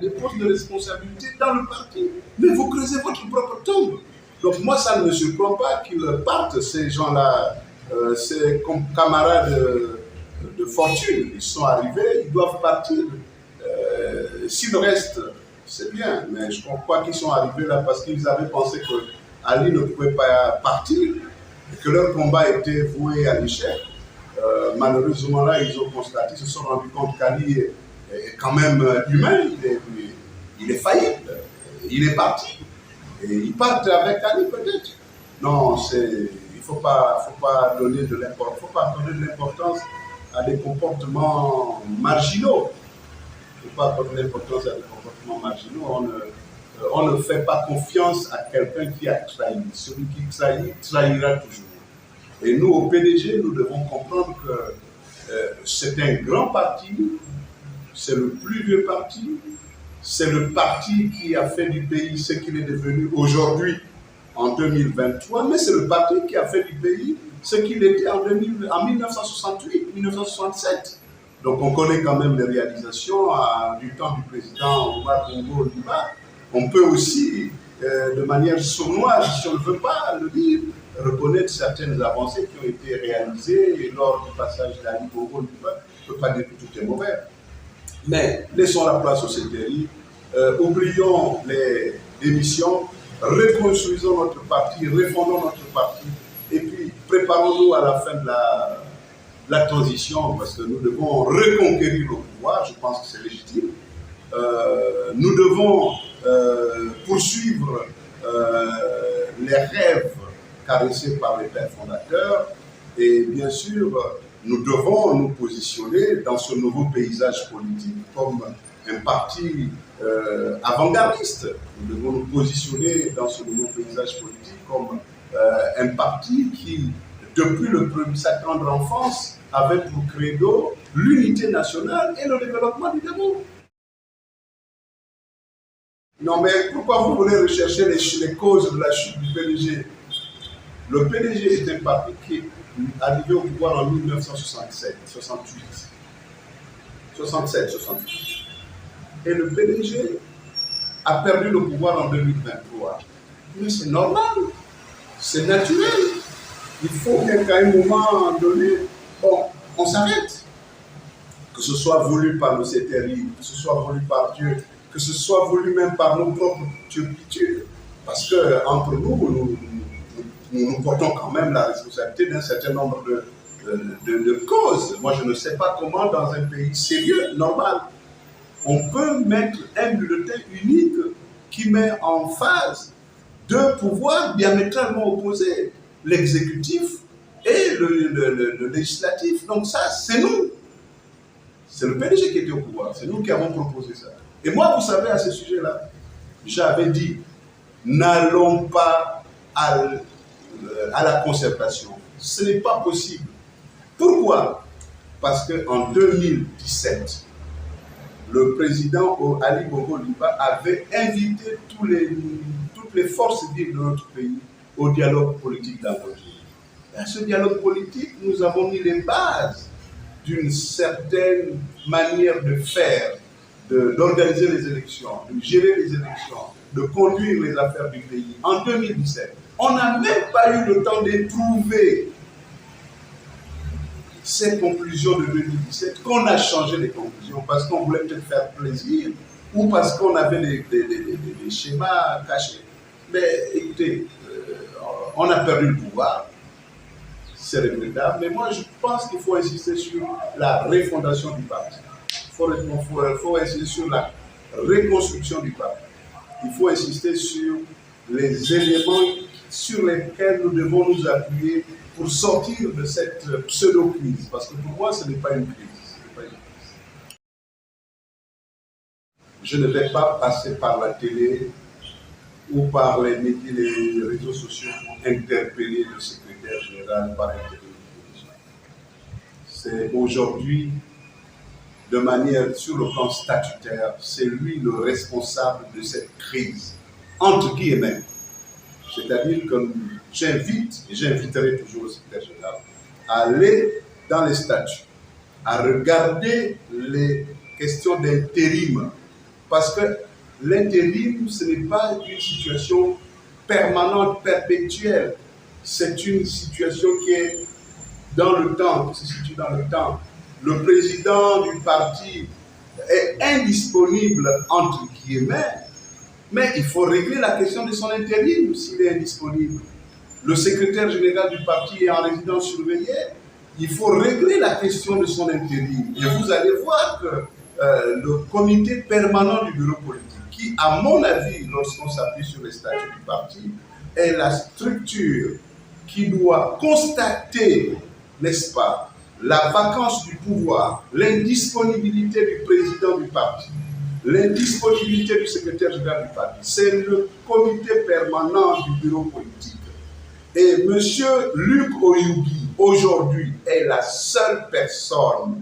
des postes de responsabilité dans le parti. Mais vous creusez votre propre tombe. Donc moi, ça ne me surprend pas qu'ils partent, ces gens-là, ces camarades de fortune. Ils sont arrivés, ils doivent partir. S'ils restent, c'est bien, mais je crois qu'ils sont arrivés là parce qu'ils avaient pensé que Ali ne pouvait pas partir et que leur combat était voué à l'échec. Malheureusement là, ils ont constaté, ils se sont rendus compte qu'Ali est quand même humain, il est faillible, il est parti. Et ils partent avec Ali peut-être. Non, il ne faut pas donner de l'importance à des comportements marginaux. Il ne faut pas donner l'importance à des comportements marginaux. On ne fait pas confiance à quelqu'un qui a trahi. Celui qui trahit, trahira toujours. Et nous, au PDG, nous devons comprendre que c'est un grand parti, c'est le plus vieux parti, c'est le parti qui a fait du pays ce qu'il est devenu aujourd'hui, en 2023, mais c'est le parti qui a fait du pays ce qu'il était en 1968, 1967. Donc on connaît quand même les réalisations du temps du président Omar Bongo Ondimba. On peut aussi, de manière sournoise, si on ne veut pas le dire, reconnaître certaines avancées qui ont été réalisées lors du passage d'Ali Bongo Ondimba. Je ne peux pas dire que tout est mauvais. Mais laissons la place au CTI, oublions les démissions, reconstruisons notre parti, refondons notre parti, et puis préparons-nous à la fin de la transition, parce que nous devons reconquérir le pouvoir, je pense que c'est légitime. Nous devons poursuivre les rêves caressés par les pères fondateurs, et bien sûr, nous devons nous positionner dans ce nouveau paysage politique comme un parti avant-gardiste. Nous devons nous positionner dans ce nouveau paysage politique comme un parti qui, depuis sa tendre enfance, avait pour credo l'unité nationale et le développement du Gabon. Non, mais pourquoi vous voulez rechercher les causes de la chute du PDG? Le PDG est un parti qui est arrivé au pouvoir en 1967, 68. Et le PDG a perdu le pouvoir en 2023. Mais c'est normal, c'est naturel. Il faut bien qu'à un moment donné, on s'arrête. Que ce soit voulu par le CTRI, que ce soit voulu par Dieu, que ce soit voulu même par nos propres turpitudes. Parce qu'entre nous portons quand même la responsabilité d'un certain nombre de causes. Moi, je ne sais pas comment, dans un pays sérieux, normal, on peut mettre un bulletin unique qui met en phase deux pouvoirs diamétralement opposés, l'exécutif et le législatif. Donc ça, c'est nous. C'est le PDG qui était au pouvoir. C'est nous qui avons proposé ça. Et moi, vous savez, à ce sujet-là, j'avais dit, n'allons pas à la concertation. Ce n'est pas possible. Pourquoi? Parce qu'en 2017, le président Ali Bongo Ondimba avait invité toutes les forces vives de notre pays au dialogue politique d'Angleterre. Dans ce dialogue politique, nous avons mis les bases d'une certaine manière de faire, d'organiser les élections, de gérer les élections, de conduire les affaires du pays. En 2017, on n'a même pas eu le temps d'éprouver ces conclusions de 2017, qu'on a changé les conclusions parce qu'on voulait peut-être faire plaisir ou parce qu'on avait des schémas cachés. Mais écoutez, on a perdu le pouvoir, c'est regrettable, mais moi je pense qu'il faut insister sur la refondation du parti. Il faut insister sur la reconstruction du parti. Il faut insister sur les éléments sur lesquels nous devons nous appuyer pour sortir de cette pseudo-crise. Parce que pour moi, ce n'est pas une crise. Je ne vais pas passer par la télé ou par les médias, les réseaux sociaux pour interpeller le secrétaire général par intérim. C'est aujourd'hui, de manière sur le plan statutaire, c'est lui le responsable de cette crise, entre guillemets. C'est-à-dire que j'invite, et j'inviterai toujours le secrétaire général, à aller dans les statuts, à regarder les questions d'intérim. Parce que l'intérim, ce n'est pas une situation permanente, perpétuelle. C'est une situation qui est dans le temps, qui se situe dans le temps. Le président du parti est indisponible, entre guillemets, mais il faut régler la question de son intérim s'il est indisponible. Le secrétaire général du parti est en résidence surveillée, il faut régler la question de son intérim. Et vous allez voir que le comité permanent du bureau politique, qui, à mon avis, lorsqu'on s'appuie sur les statuts du parti, est la structure qui doit constater, n'est-ce pas, la vacance du pouvoir, l'indisponibilité du président du parti, l'indisponibilité du secrétaire général du parti. C'est le comité permanent du bureau politique. Et M. Luc Oyugi, aujourd'hui, est la seule personne.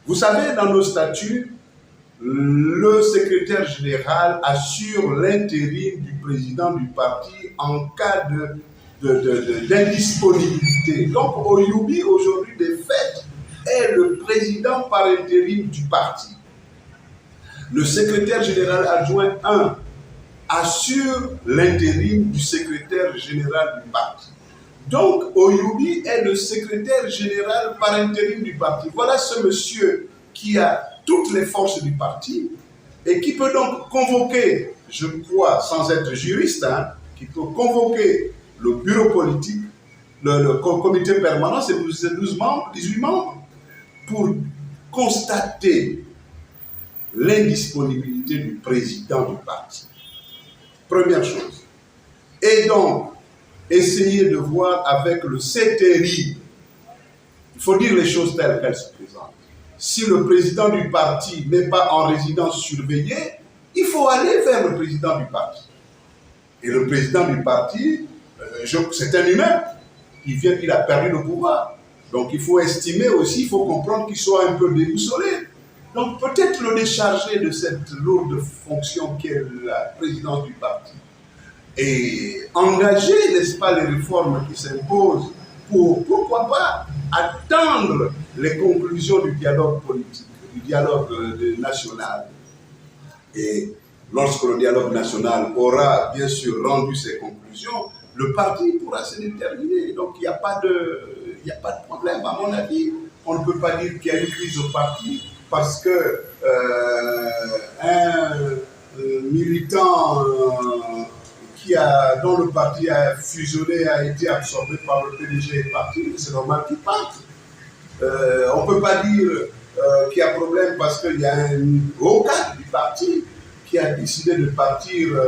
Vous savez, dans nos statuts, le secrétaire général assure l'intérim du président du parti en cas d'indisponibilité. Donc, Oyugi, aujourd'hui, de fait, est le président par intérim du parti. Le secrétaire général adjoint 1 assure l'intérim du secrétaire général du parti. Donc, Oyugi est le secrétaire général par intérim du parti. Voilà ce monsieur qui a toutes les forces du parti et qui peut donc convoquer, je crois, sans être juriste, qui peut convoquer le bureau politique, le comité permanent, c'est 12 membres, 18 membres, pour constater l'indisponibilité du président du parti. Première chose. Et donc, essayer de voir avec le CTRI, il faut dire les choses telles qu'elles se présentent. Si le président du parti n'est pas en résidence surveillée, il faut aller vers le président du parti. Et le président du parti, c'est un humain, il a perdu le pouvoir. Donc il faut estimer aussi, il faut comprendre qu'il soit un peu déboussolé. Donc peut-être le décharger de cette lourde fonction qu'est la présidence du parti. Et engager, n'est-ce pas, les réformes qui s'imposent pour, pourquoi pas, attendre les conclusions du dialogue politique, du dialogue national. Et lorsque le dialogue national aura bien sûr rendu ses conclusions, le parti pourra se déterminer. Donc il n'y a pas de problème, à mon avis. On ne peut pas dire qu'il y a une crise au parti parce que un militant dont le parti a fusionné, a été absorbé par le PDG et parti, c'est normal qu'il parte. On ne peut pas dire qu'il y a problème parce qu'il y a un haut cadre du parti qui a décidé de partir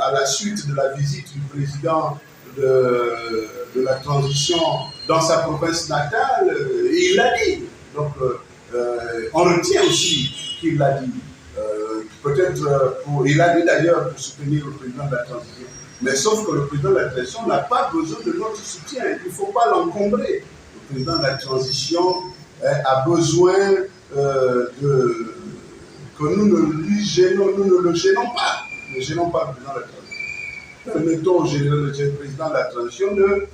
à la suite de la visite du président de la transition dans sa province natale, et il l'a dit. Donc, on retient aussi qu'il l'a dit. Peut-être, il a dit d'ailleurs pour soutenir le président de la transition. Mais sauf que le président de la transition n'a pas besoin de notre soutien. Il ne faut pas l'encombrer. Le président de la transition a besoin que nous ne lui gênons, nous ne le gênons pas. Ne gênons pas le président de la transition. Permettons au président de la transition de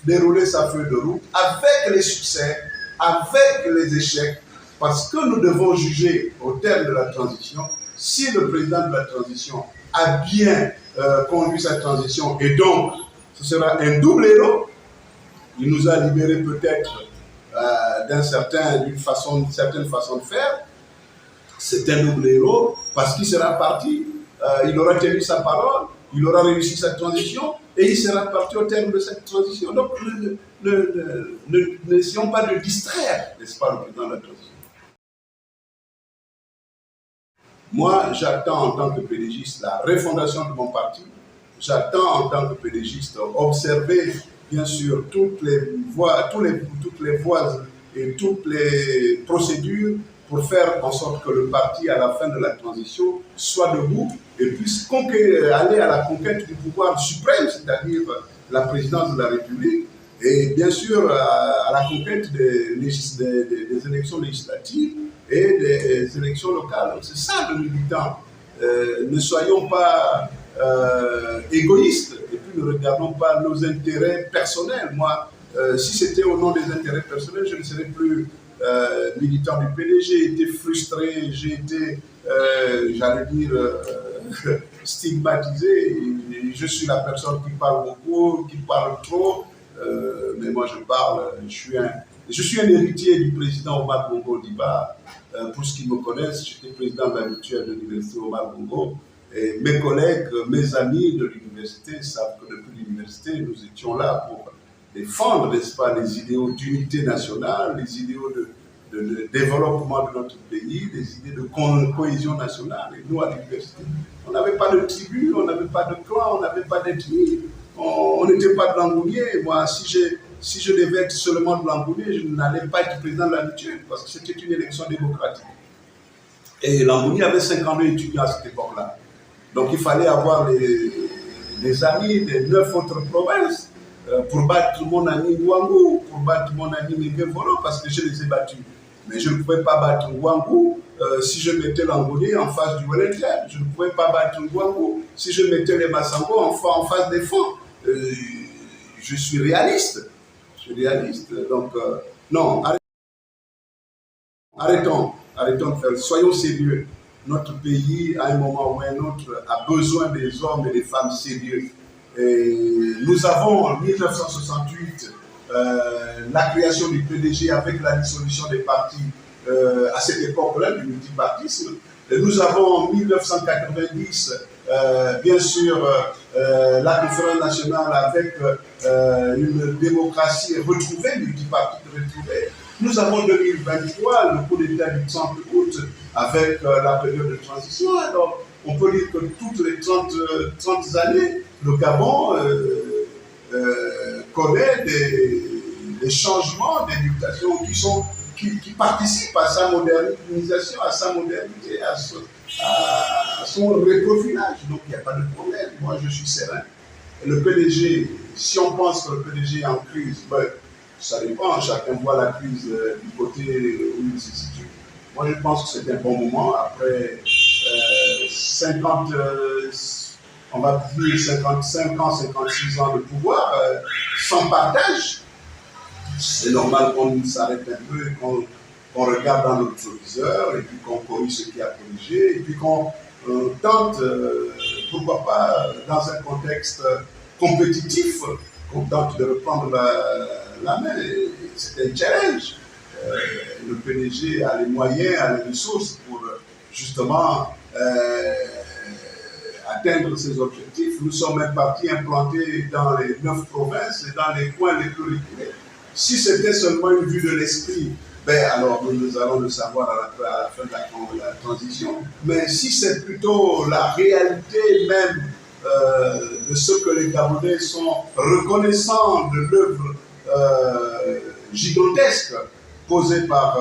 dérouler sa feuille de route avec les succès, avec les échecs, parce que nous devons juger au terme de la transition si le président de la transition a bien conduit sa transition, et donc ce sera un double héros. Il nous a libérés peut-être d'une certaine façon de faire. C'est un double héros parce qu'il sera parti, il aura tenu sa parole, il aura réussi sa transition et il sera parti au terme de cette transition. Donc n'essayons pas de distraire, n'est-ce pas, le président de la transition. Moi, j'attends en tant que PDGiste la refondation de mon parti. J'attends en tant que PDGiste observer, bien sûr, toutes les voies et toutes les procédures pour faire en sorte que le parti, à la fin de la transition, soit debout et puisse aller à la conquête du pouvoir suprême, c'est-à-dire la présidence de la République, et bien sûr à la conquête des élections législatives et des élections locales. C'est ça le militant. Ne soyons pas égoïstes et puis ne regardons pas nos intérêts personnels. Moi, si c'était au nom des intérêts personnels, je ne serais plus militant du PDG, j'ai été frustré, j'ai été, j'allais dire, stigmatisé. Et je suis la personne qui parle beaucoup, qui parle trop, mais moi je parle, je suis un héritier du président Omar Bongo Ondimba. Pour ceux qui me connaissent, j'étais président de la mutuelle de l'université Omar Bongo. Et mes collègues, mes amis de l'université savent que depuis l'université, nous étions là pour défendre, n'est-ce pas, les idéaux d'unité nationale, les idéaux de développement de notre pays, les idées de cohésion nationale. Et nous, à l'université, on n'avait pas de tribu, on n'avait pas de clan, on n'avait pas d'ethnie, on n'était pas de Langounier. Moi, si je devais être seulement de Langounier, je n'allais pas être président de la mutuelle, parce que c'était une élection démocratique. Et Langounier avait 52 étudiants à cette époque-là. Donc il fallait avoir les amis des 9 autres provinces pour battre mon ami Ouangou, pour battre mon ami Ngebevolo, parce que je les ai battus. Mais je ne pouvais pas battre Ouangou si je mettais l'Angoulé en face du Wellington. Je ne pouvais pas battre Ouangou si je mettais les Massango en face des fonds. Je suis réaliste. Je suis réaliste. Donc, non, arrêtons de faire. Soyons sérieux. Notre pays, à un moment ou à un autre, a besoin des hommes et des femmes sérieux. Et nous avons, en 1968, la création du PDG avec la dissolution des partis à cette époque-là, du multipartisme. Et nous avons en 1990, bien sûr, la conférence nationale avec une démocratie retrouvée, multipartite retrouvée. Nous avons 2023, le coup d'État du 30 août, avec la période de transition. Donc, on peut dire que toutes les 30 années, le Gabon connaît des changements, des mutations qui participent à sa modernisation, à sa modernité, à son reprofilage. Donc, il n'y a pas de problème. Moi, je suis serein. Et le PDG, si on pense que le PDG est en crise, ben, ça dépend, chacun voit la crise du côté où il se situe. Moi, je pense que c'est un bon moment. Après 55 ans, 56 ans de pouvoir, sans partage, c'est normal qu'on s'arrête un peu et qu'on regarde dans notre viseur et puis qu'on corrige ce qui a corrigé et puis qu'on tente, pourquoi pas, dans un contexte compétitif, qu'on tente de reprendre la main. C'est un challenge. Le PDG a les moyens, a les ressources pour justement atteindre ses objectifs. Nous sommes un parti implanté dans les 9 provinces et dans les coins les plus reculés. Si c'était seulement une vue de l'esprit, ben alors nous allons le savoir à la fin de la transition. Mais si c'est plutôt la réalité même de ce que les Gabonais sont reconnaissants de l'œuvre gigantesque posée par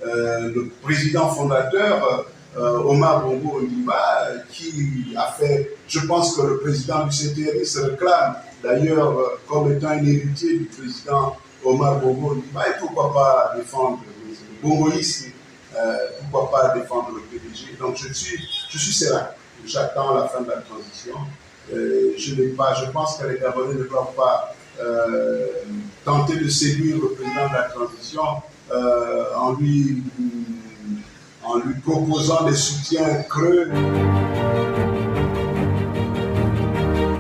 le président fondateur Omar Bongo Ondimba, qui a fait, je pense que le président du CTRI se réclame d'ailleurs comme étant un héritier du président Omar Bongo Ondimba, et pourquoi pas défendre le bongoïsme, pourquoi pas défendre le PDG. Donc je suis serein, j'attends la fin de la transition. Je pense que les Gabonais ne doivent pas tenter de séduire le président de la transition en lui proposant des soutiens creux.